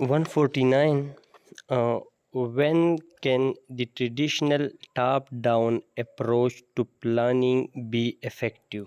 149 when can the traditional top down approach to planning be effective?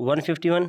151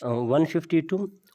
152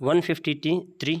153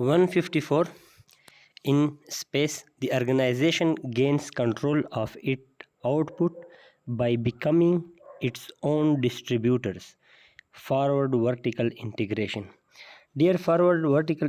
154. In space, the organization gains control of its output by becoming its own distributors. Forward vertical integration. Dear forward vertical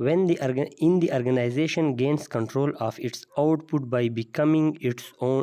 when the organization gains control of its output by becoming its own।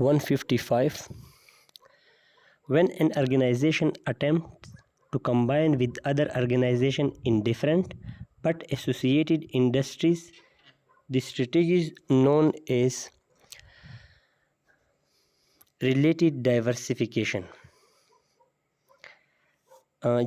155। when an organization attempts to combine with other organization in different but associated industries, the strategy is known as related diversification।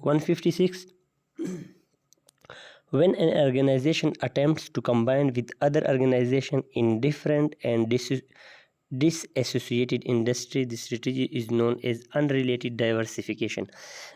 156. When an organization attempts to combine with other organization in different and disassociated industry, the strategy is known as unrelated diversification।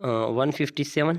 157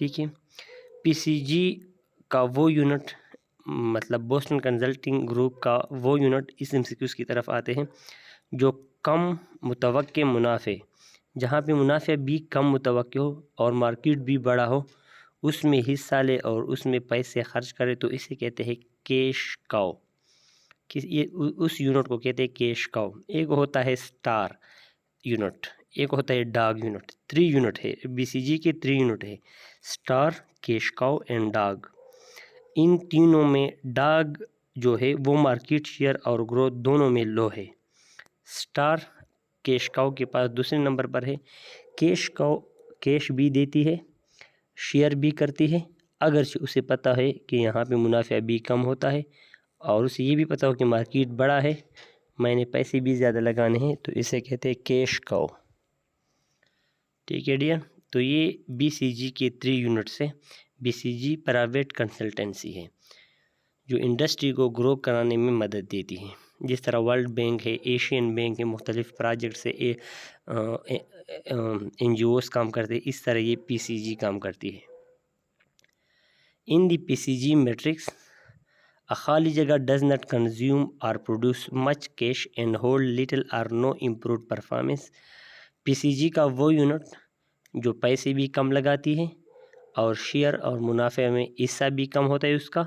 ٹھیک ہے. پی سی جی کا وہ unit مطلب Boston consulting group کا وہ unit اس MCQs کی طرف آتے ہیں جو کم متوقع منافع، جہاں پہ منافع بھی کم متوقع ہو اور مارکیٹ بھی بڑا ہو، اس میں حصہ لے اور اس میں پیسے خرچ کرے، تو اسے کہتے ہیں کیش کاؤ. یہ اس یونٹ کو کہتے ہیں کیش کاؤ. ایک ہوتا ہے سٹار یونٹ، ایک ہوتا ہے ڈاگ یونٹ. 3 یونٹ ہے BCG کے، 3 یونٹ ہے: star, cash cow and dog. ان تینوں میں ڈاگ جو ہے وہ مارکیٹ شیئر اور گروتھ دونوں میں لو ہے. سٹار کیش کاؤ کے پاس دوسرے نمبر پر ہے. کیش کاؤ کیش بھی دیتی ہے، شیئر بھی کرتی ہے، اگرچہ اسے پتہ ہے کہ یہاں پہ منافع بھی کم ہوتا ہے اور اسے یہ بھی پتہ ہو کہ مارکیٹ بڑا ہے، میں نے پیسے بھی زیادہ لگانے ہیں، تو اسے کہتے ہیں کیش کاؤ. ٹھیک ہے ڈیئر. تو یہ BCG کے 3 یونٹس ہے. BCG پرائیویٹ کنسلٹنسی ہے جو انڈسٹری کو گرو کرانے میں مدد دیتی ہے. جس طرح ورلڈ بینک ہے، ایشین بینک ہے، مختلف پروجیکٹس سے NGOs کام کرتے ہیں، اس طرح یہ PCG کام کرتی ہے. In the PCG matrix, a خالی جگہ does not consume or produce much cash and hold little or no improved performance. PCG کا وہ یونٹ جو پیسے بھی کم لگاتی ہے اور شیئر اور منافع میں حصہ بھی کم ہوتا ہے، اس کا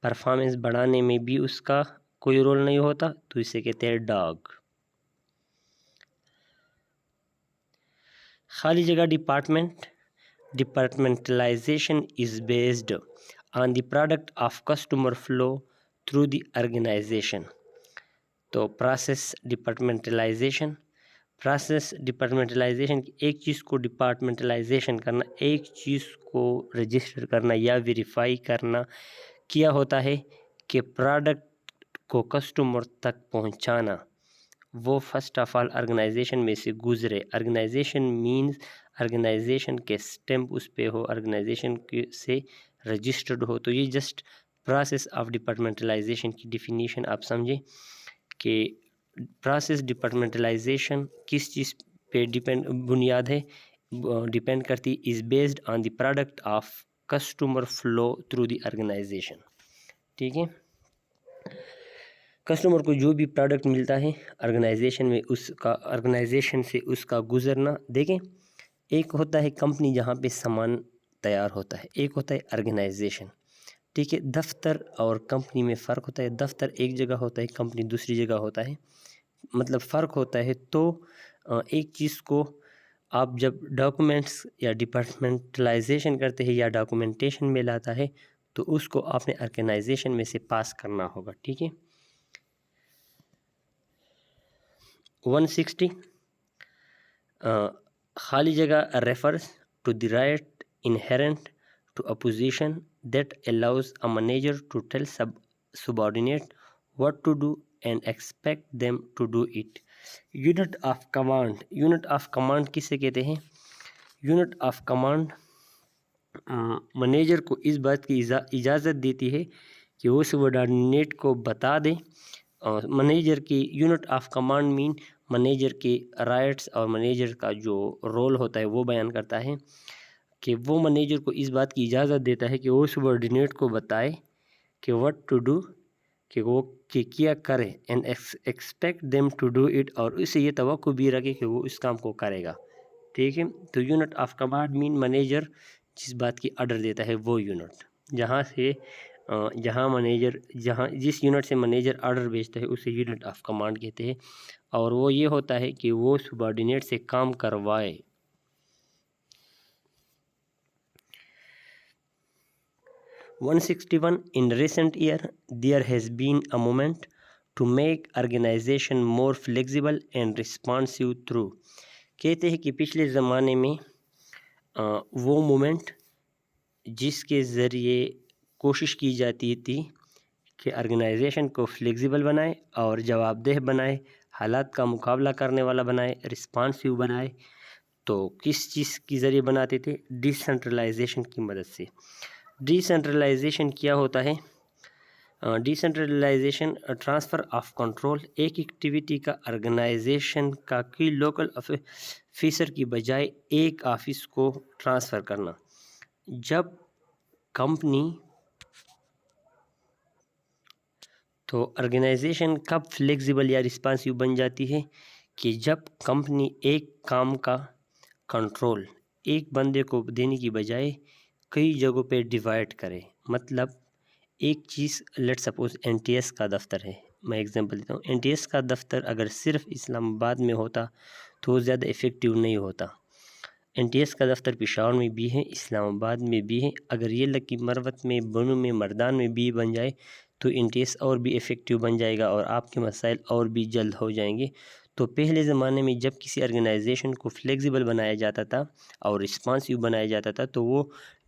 پرفارمنس بڑھانے میں بھی اس کا کوئی رول نہیں ہوتا، تو اسے کہتے ہیں ڈاگ. خالی جگہ departmentalization is based on the product of customer flow through the organization. تو پروسیس ڈپارٹمنٹلائزیشن ایک چیز کو ڈپارٹمنٹلائزیشن کرنا، ایک چیز کو رجسٹر کرنا یا ویریفائی کرنا کیا ہوتا ہے کہ پروڈکٹ کو کسٹمر تک پہنچانا وہ فرسٹ آف آل آرگنائزیشن میں سے گزرے. آرگنائزیشن مینز آرگنائزیشن کے سٹیمپ اس پہ ہو، آرگنائزیشن سے رجسٹرڈ ہو. تو یہ جسٹ پروسیس آف ڈپارٹمنٹلائزیشن کی ڈیفینیشن آپ سمجھیں کہ پروسیس ڈپارٹمنٹلائزیشن کس چیز پہ بنیاد ہے، ڈیپینڈ کرتی is based on the product of customer flow through the organization. ٹھیک ہے. کسٹمر کو جو بھی پروڈکٹ ملتا ہے آرگنائزیشن میں، آرگنائزیشن سے اس کا گزرنا. دیکھیں، ایک ہوتا ہے کمپنی جہاں پہ سامان تیار ہوتا ہے، ایک ہوتا ہے آرگنائزیشن. ٹھیک ہے. دفتر اور کمپنی میں فرق ہوتا ہے. دفتر ایک جگہ ہوتا ہے، کمپنی دوسری جگہ ہوتا ہے، مطلب فرق ہوتا ہے. تو ایک چیز کو آپ جب ڈاکومنٹس یا ڈپارٹمنٹلائزیشن کرتے ہیں یا ڈاکومنٹیشن میں لاتا ہے، تو اس کو آپ نے آرگنائزیشن میں سے پاس کرنا ہوگا. ٹھیک ہے. 160 خالی جگہ refers to the right inherent to a position that allows a manager to tell subordinate what to do and expect them to do it. Unit of command. Unit of command کسے کہتے ہیں؟ یونٹ آف کمانڈ منیجر کو اس بات کی اجازت دیتی ہے کہ وہ سبارڈینیٹ کو بتا دے. منیجر کی یونٹ آف کمانڈ مین منیجر کے رائٹس اور منیجر کا جو رول ہوتا ہے وہ بیان کرتا ہے کہ وہ منیجر کو اس بات کی اجازت دیتا ہے کہ وہ سبارڈینیٹ کو بتائے کہ what to do، کہ وہ کیا کرے، and expect them to do it، اور اسے یہ توقع بھی رکھے کہ وہ اس کام کو کرے گا. ٹھیک ہے. تو یونٹ آف کمانڈ مین منیجر جس بات کی آرڈر دیتا ہے وہ یونٹ. جس یونٹ سے منیجر آرڈر بھیجتا ہے اسے یونٹ آف کمانڈ کہتے ہیں، اور وہ یہ ہوتا ہے کہ وہ سبارڈینیٹ سے کام کروائے. In recent year, there has been a movement to make organization more flexible and responsive through. کہتے ہیں کہ پچھلے زمانے میں وہ مومنٹ جس کے ذریعے کوشش کی جاتی تھی کہ آرگنائزیشن کو فلیکسیبل بنائے اور جواب دہ بنائے، حالات کا مقابلہ کرنے والا بنائے، رسپانسیو بنائے. تو کس چیز کے ذریعے بناتے تھے؟ ڈی سینٹرلائزیشن کی مدد سے. ڈی سینٹرلائزیشن کیا ہوتا ہے؟ Decentralization transfer of control. ایک ایکٹیویٹی کا آرگنائزیشن کا کئی لوکل آفیسر کی بجائے ایک آفس کو ٹرانسفر کرنا. جب کمپنی تو آرگنائزیشن کب فلیکسیبل یا رسپانسیو بن جاتی ہے کہ جب کمپنی ایک کام کا کنٹرول ایک بندے کو دینے کی بجائے کئی جگہوں پہ ڈیوائڈ کرے. مطلب ایک چیز let suppose N T S کا دفتر ہے، میں ایگزامپل دیتا ہوں. این ٹی ایس کا دفتر اگر صرف اسلام آباد میں ہوتا تو وہ زیادہ افیکٹیو نہیں ہوتا. این ٹی ایس کا دفتر پشاور میں بھی ہے، اسلام آباد میں بھی ہے. اگر یہ لکی مروت میں، بنو میں، مردان میں بھی بن جائے تو این ٹی ایس اور بھی افیکٹیو بن جائے گا اور آپ کے مسائل اور بھی جلد ہو جائیں گے. تو پہلے زمانے میں جب کسی آرگنائزیشن کو فلیکسیبل بنایا جاتا تھا اور رسپانسیو بنایا جاتا تھا تو وہ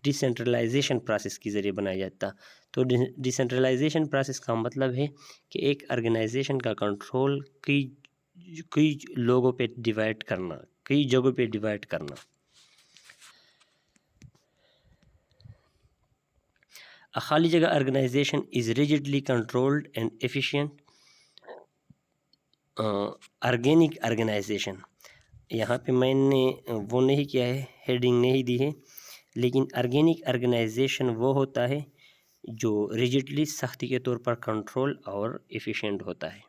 ڈی سینٹرلائزیشن پروسیس کے ذریعے بنایا جاتا. تو ڈی سینٹرلائزیشن پروسیس کا مطلب ہے کہ ایک آرگنائزیشن کا کنٹرول کئی لوگوں پہ ڈیوائڈ کرنا، کئی جگہوں پہ ڈیوائڈ کرنا. خالی جگہ organization is rigidly controlled and efficient. Organic organization, یہاں پہ میں نے وہ نہیں کیا ہے، ہیڈنگ نہیں دی ہے، لیکن آرگینک آرگنائزیشن وہ ہوتا ہے جو ریجڈلی سختی کے طور پر کنٹرول اور ایفیشینٹ ہوتا ہے.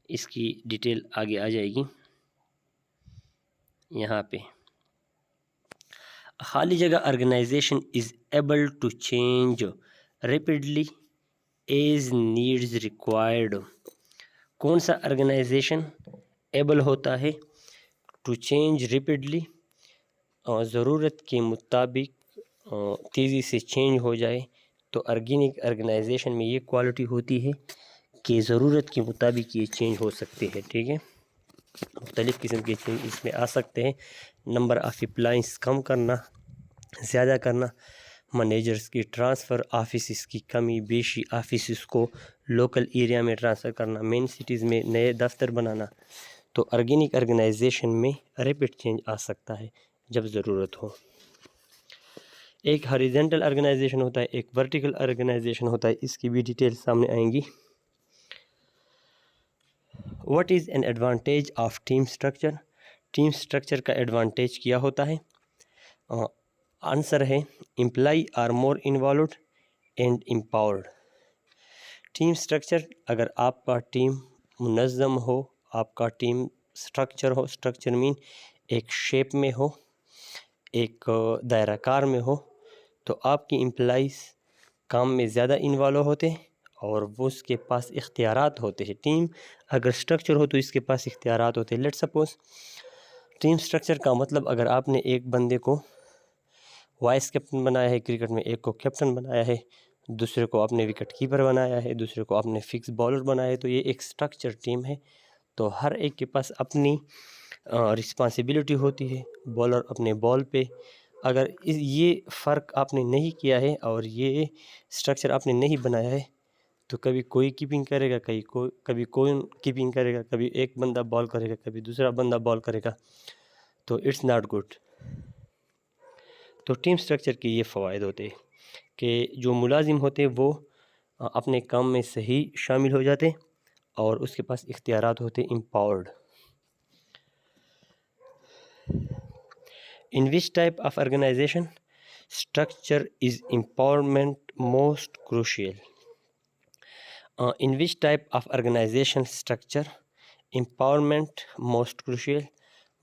اس کی ڈیٹیل آگے آ جائے گی. یہاں پہ خالی جگہ organization is able to change rapidly as needs required. کون سا آرگنائزیشن ایبل ہوتا ہے ٹو چینج ریپڈلی، ضرورت کے مطابق تیزی سے چینج ہو جائے؟ تو آرگینک آرگنائزیشن میں یہ کوالٹی ہوتی ہے کہ ضرورت کے مطابق یہ چینج ہو سکتے ہیں. ٹھیک ہے، مختلف قسم کے چینج اس میں آ سکتے ہیں. نمبر آف امپلائنس کم کرنا، زیادہ کرنا، منیجرز کی ٹرانسفر، آفیسز کی کمی بیشی، آفیسز کو لوکل ایریا میں ٹرانسفر کرنا، مین سٹیز میں نئے دفتر بنانا. تو آرگینک آرگنائزیشن میں ریپڈ چینج آ سکتا ہے جب ضرورت ہو. ایک ہاریزنٹل آرگنائزیشن ہوتا ہے، ایک ورٹیکل آرگنائزیشن ہوتا ہے. اس کی بھی ڈیٹیل سامنے آئیں گی. What is an advantage of team structure? Team structure کا ایڈوانٹیج کیا ہوتا ہے؟ آنسر ہے employee are more involved and empowered. Team structure, اگر آپ کا ٹیم منظم ہو، آپ کا ٹیم اسٹرکچر ہو، اسٹرکچر مین ایک شیپ میں ہو، ایک دائرہ کار میں ہو، تو آپ کی امپلائیز کام میں زیادہ انوالو ہوتے ہیں اور وہ اس کے پاس اختیارات ہوتے ہیں. ٹیم اگر اسٹرکچر ہو تو اس کے پاس اختیارات ہوتے ہیں. لیٹ سپوز ٹیم اسٹرکچر کا مطلب اگر آپ نے ایک بندے کو وائس کیپٹن بنایا ہے کرکٹ میں، ایک کو کیپٹن بنایا ہے، دوسرے کو آپ نے وکٹ کیپر بنایا ہے، دوسرے کو آپ نے فکس بالر بنایا ہے، تو یہ ایک اسٹرکچر ٹیم ہے. تو ہر ایک کے پاس اپنی رسپانسبلٹی ہوتی ہے. بالر اپنے بال پہ، اگر یہ فرق آپ نے نہیں کیا ہے اور یہ اسٹرکچر آپ نے نہیں بنایا ہے تو کبھی کوئی کیپنگ کرے گا، کبھی کوئی کیپنگ کرے گا، کبھی ایک بندہ بال کرے گا، کبھی دوسرا بندہ بال کرے گا. تو اٹس ناٹ گڈ. تو ٹیم اسٹرکچر کے یہ فوائد ہوتے ہیں کہ جو ملازم ہوتے ہیں وہ اپنے کام میں صحیح شامل ہو جاتے اور اس کے پاس اختیارات ہوتے empowered. In which type of organization structure is empowerment most crucial? In which type of organization structure empowerment most crucial؟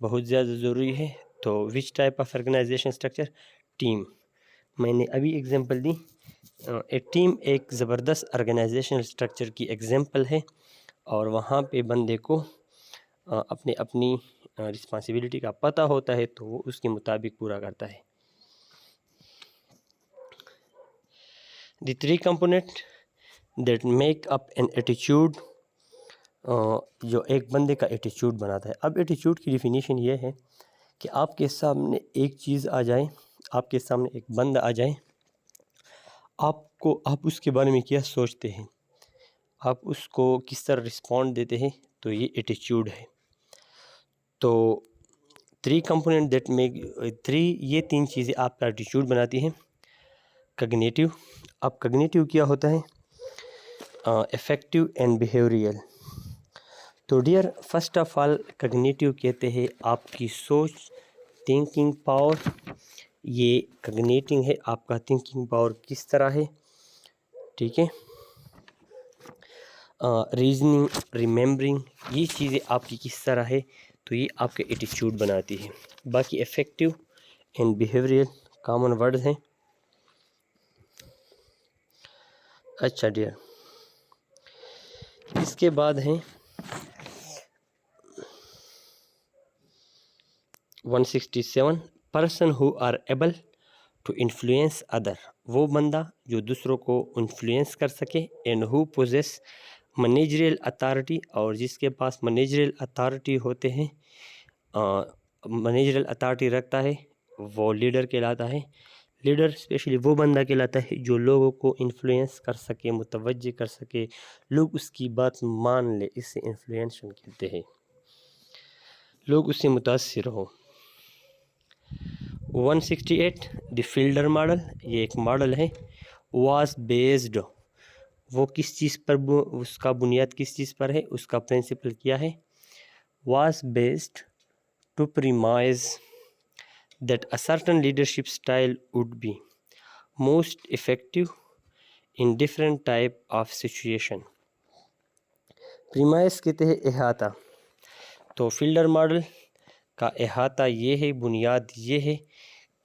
بہت زیادہ ضروری ہے. تو which type of organization structure؟ Team. میں نے ابھی ایگزامپل دی. ایک ٹیم ایک زبردست آرگنائزیشنل اسٹرکچر کی ایگزامپل ہے اور وہاں پہ بندے کو اپنی رسپانسبلٹی کا پتہ ہوتا ہے تو وہ اس کے مطابق پورا کرتا ہے. دی 3 component that make up an attitude، جو ایک بندے کا ایٹیچیوڈ بناتا ہے. اب ایٹیچیوڈ کی ڈیفینیشن یہ ہے کہ آپ کے سامنے ایک چیز آ جائے، آپ کے سامنے ایک بندہ آ جائے، آپ اس کے بارے میں کیا سوچتے ہیں، آپ اس کو کس طرح رسپونڈ دیتے ہیں، تو یہ ایٹیچیوڈ ہے. تو 3 component that make 3، یہ 3 چیزیں آپ کا ایٹیچیوڈ بناتی ہیں. کگنیٹیو، اب کگنیٹیو کیا ہوتا ہے؟ Affective and behavioural. تو dear first of all cognitive کہتے ہیں آپ کی سوچ، تھنکنگ پاور یہ کگنیٹنگ ہے، آپ کا تھنکنگ پاور کس طرح ہے، ٹھیک ہے، ریزننگ، ریممبرنگ، یہ چیزیں آپ کی کس طرح ہے، تو یہ آپ کے ایٹیچیوڈ بناتی ہے۔ باقی affective and behaviour common word ہیں۔ اچھا ڈیئر، اس کے بعد ہیں 167 person who are able to influence other, وہ بندہ جو دوسروں کو انفلوئنس کر سکے، and who possess managerial authority, اور جس کے پاس منیجریل اتھارٹی ہوتے ہیں، منیجریل اتھارٹی رکھتا ہے، وہ لیڈر کہلاتا ہے۔ لیڈر اسپیشلی وہ بندہ کہلاتا ہے جو لوگوں کو انفلوئنس کر سکے، متوجہ کر سکے، لوگ اس کی بات مان لے، اس سے انفلوئنشن کہتے ہیں، لوگ اس سے متاثر ہوں۔ 168 دی فیلڈر ماڈل، یہ ایک ماڈل ہے، واز بیسڈ، وہ کس چیز پر، اس کا بنیاد کس چیز پر ہے، اس کا پرنسپل کیا ہے، was based to premise that a certain leadership style would be most effective in different type of situation۔ Premise کہتے ہیں احاطہ، تو فیلڈر ماڈل کا احاطہ یہ ہے، بنیاد یہ ہے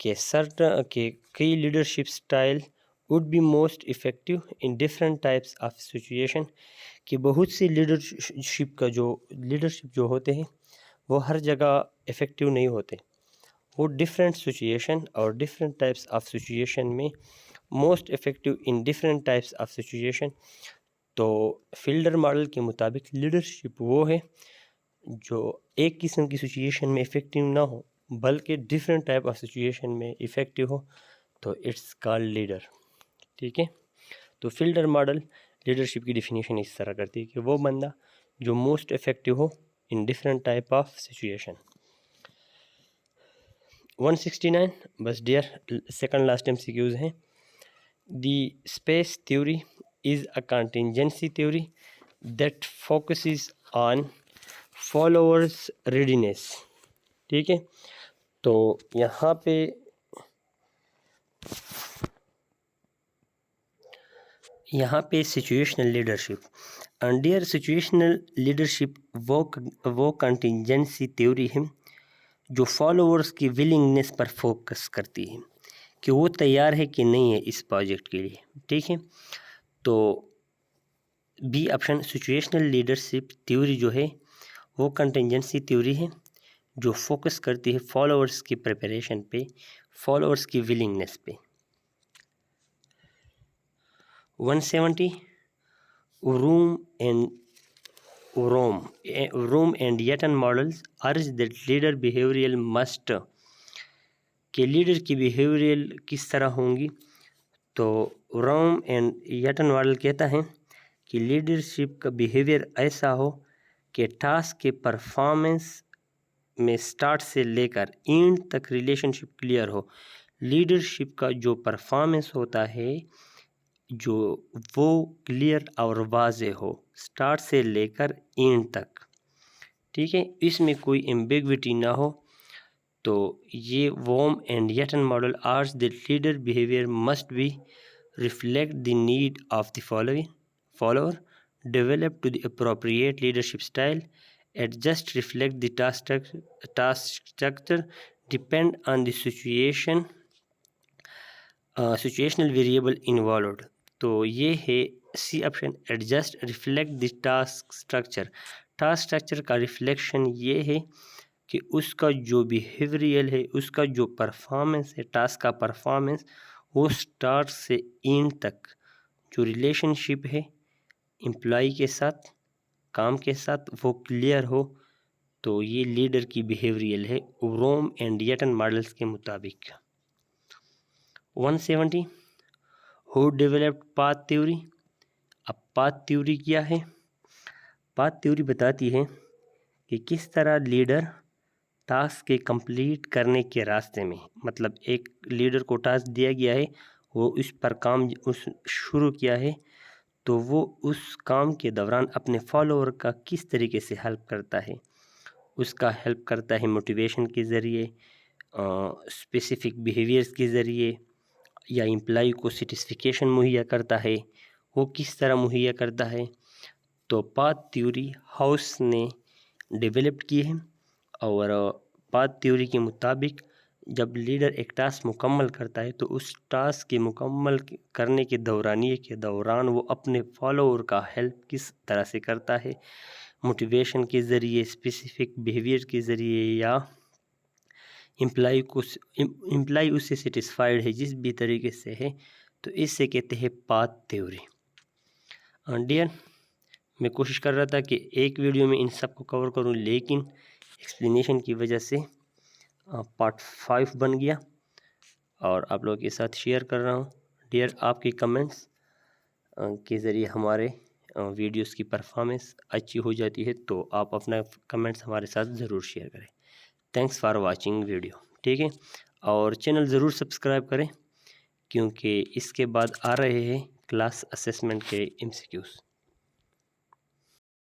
کہ کئی leadership style would be most effective in different types of situation، کہ بہت سی لیڈرشپ جو ہوتے ہیں وہ ہر جگہ افیکٹو نہیں ہوتے، وہ ڈفرینٹ سچویشن اور ڈفرینٹ ٹائپس آف سچویشن میں most effective in different types of situation. تو فیلڈر ماڈل کے مطابق لیڈرشپ وہ ہے جو ایک قسم کی سچویشن میں افیکٹو نہ ہو بلکہ ڈفرینٹ ٹائپ آف سچویشن میں افیکٹو ہو، تو اٹس کالڈ لیڈر، ٹھیک ہے۔ تو فیلڈر ماڈل لیڈرشپ کی ڈیفینیشن اس طرح کرتی ہے کہ وہ بندہ جو most effective who in different type of situation. 169 بس ڈیئر سیکنڈ لاسٹ MCQs ہیں۔ The space theory is a contingency theory that focuses on followers readiness, ٹھیک ہے۔ تو یہاں پہ situational leadership, dear situational leadership وہ کنٹینجنسی تھیوری ہے جو فالوورز کی ولنگنس پر فوکس کرتی ہے کہ وہ تیار ہے کہ نہیں ہے اس پروجیکٹ کے لیے، ٹھیک ہے۔ تو B option situational leadership theory جو ہے وہ کنٹینجنسی تھیوری ہے جو فوکس کرتی ہے فالوورز کی پریپریشن پہ، فالوورز کی ولنگنس پہ۔ 170 Vroom and Yetton models urge that leader behaviour must, کہ لیڈر کی بیہیویئر کس طرح ہوں گی، تو روم اینڈ یٹن ماڈل کہتا ہے کہ لیڈرشپ کا بیہیویئر ایسا ہو کہ ٹاسک کے پرفارمنس میں سٹارٹ سے لے کر اینڈ تک ریلیشن شپ کلیئر ہو۔ لیڈرشپ کا جو پرفارمنس ہوتا ہے جو وہ کلیئر اور واضح ہو سٹارٹ سے لے کر اینڈ تک، ٹھیک ہے، اس میں کوئی ایمبیگوٹی نہ ہو۔ تو یہ ووم and Yetton model argues the leader behaviour must be reflect the need of the follower, develop to the appropriate leadership style, adjust reflect the task structure, depend on the situational variable involved. تو یہ ہے C option, adjust reflect the task structure. Task structure کا reflection یہ ہے کہ اس کا جو behaviour ہے، اس کا جو پرفارمنس ہے، ٹاسک کا پرفارمنس، وہ سٹارٹ سے اینڈ تک جو ریلیشن شپ ہے امپلائی کے ساتھ، کام کے ساتھ، وہ کلیئر ہو۔ تو یہ لیڈر کی بیہیویئر ہے روم اینڈ یٹن ماڈلز کے مطابق۔ 170 ہو ڈیولپڈ پاتھ تھیوری۔ اب پاتھ تھیوری کیا ہے؟ پاتھ تھیوری بتاتی ہے کہ کس طرح لیڈر ٹاسک کے کمپلیٹ کرنے کے راستے میں، مطلب ایک لیڈر کو ٹاسک دیا گیا ہے، وہ اس پر کام شروع کیا ہے، تو وہ اس کام کے دوران اپنے فالوور کا کس طریقے سے ہیلپ کرتا ہے۔ اس کا ہیلپ کرتا ہے موٹیویشن کے ذریعے، اسپیسیفک بیہیویئرس کے ذریعے یا امپلائی کو سیٹسفیکیشن مہیا کرتا ہے، وہ کس طرح مہیا کرتا ہے. تو پاتھ تھیوری ہاؤس نے ڈیولپ کی ہے، اور پاتھ تھیوری کے مطابق جب لیڈر ایک ٹاسک مکمل کرتا ہے تو اس ٹاسک کے مکمل کرنے کے دورانیے کے دوران وہ اپنے فالوور کا ہیلپ کس طرح سے کرتا ہے، موٹیویشن کے ذریعے، اسپیسیفک بیہیویئر کے ذریعے، یا امپلائی اس سے سیٹسفائیڈ ہے جس بھی طریقے سے ہے، تو اس سے کہتے ہیں پاتھ تھیوری. ڈیئر، میں کوشش کر رہا تھا کہ ایک ویڈیو میں ان سب کو کور کروں، لیکن ایکسپلینیشن کی وجہ سے پارٹ 5 بن گیا اور آپ لوگوں کے ساتھ شیئر کر رہا ہوں. ڈیئر، آپ کے کمنٹس کے ذریعے ہمارے ویڈیوز کی پرفارمنس اچھی ہو جاتی ہے، تو آپ اپنا کمنٹس ہمارے ساتھ ضرور شیئر کریں. Thanks for watching video. ٹھیک ہے، اور چینل ضرور سبسکرائب کریں کیونکہ اس کے بعد آ رہے ہیں کلاس اسسمنٹ کے MCQs.